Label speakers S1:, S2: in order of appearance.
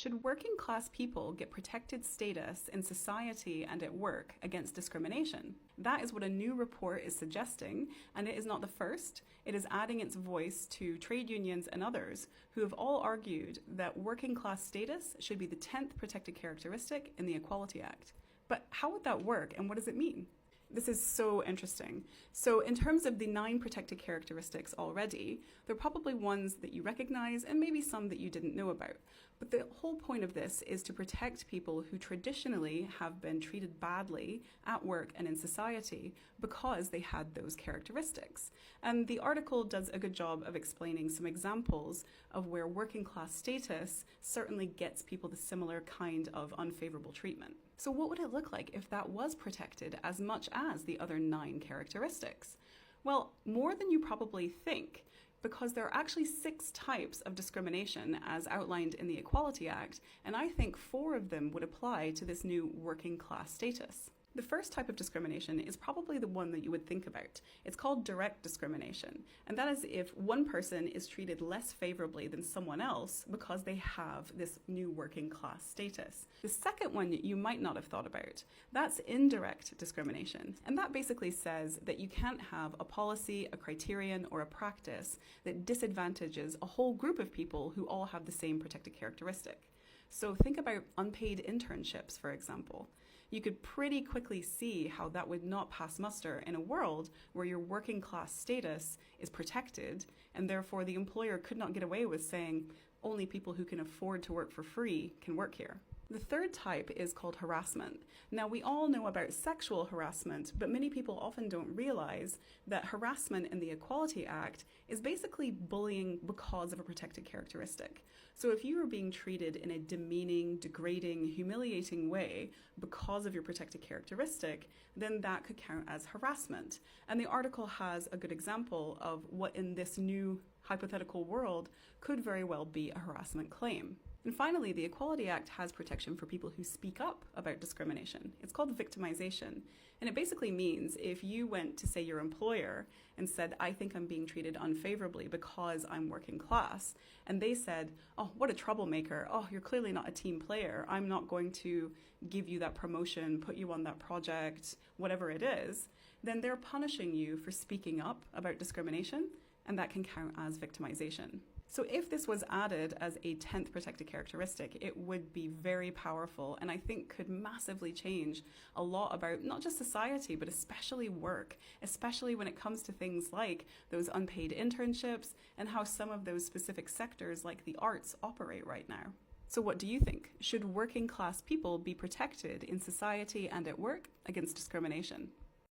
S1: Should working class people get protected status in society and at work against discrimination? That is what a new report is suggesting, and it is not the first. It is adding its voice to trade unions and others who have all argued that working class status should be the 10th protected characteristic in the Equality Act. But how would that work, and what does it mean? This is so interesting. So in terms of the 9 protected characteristics already, there are probably ones that you recognize and maybe some that you didn't know about. But the whole point of this is to protect people who traditionally have been treated badly at work and in society because they had those characteristics. And the article does a good job of explaining some examples of where working class status certainly gets people the similar kind of unfavorable treatment. So what would it look like if that was protected as much as the other 9 characteristics? Well, more than you probably think, because there are actually 6 types of discrimination as outlined in the Equality Act, and I think 4 of them would apply to this new working class status. The first type of discrimination is probably the one that you would think about. It's called direct discrimination, and that is if one person is treated less favorably than someone else because they have this new working class status. The second one you might not have thought about, that's indirect discrimination, and that basically says that you can't have a policy, a criterion, or a practice that disadvantages a whole group of people who all have the same protected characteristic. So think about unpaid internships, for example. You could pretty quickly see how that would not pass muster in a world where your working class status is protected, and therefore the employer could not get away with saying only people who can afford to work for free can work here. The third type is called harassment. Now, we all know about sexual harassment, but many people often don't realize that harassment in the Equality Act is basically bullying because of a protected characteristic. So if you are being treated in a demeaning, degrading, humiliating way because of your protected characteristic, then that could count as harassment. And the article has a good example of what in this new hypothetical world could very well be a harassment claim. And finally, the Equality Act has protection for people who speak up about discrimination. It's called victimization. And it basically means if you went to, say, your employer and said, I think I'm being treated unfavorably because I'm working class, and they said, oh, what a troublemaker. Oh, you're clearly not a team player. I'm not going to give you that promotion, put you on that project, whatever it is, then they're punishing you for speaking up about discrimination, and that can count as victimization. So if this was added as a 10th protected characteristic, it would be very powerful and I think could massively change a lot about not just society, but especially work, especially when it comes to things like those unpaid internships and how some of those specific sectors like the arts operate right now. So what do you think? Should working class people be protected in society and at work against discrimination?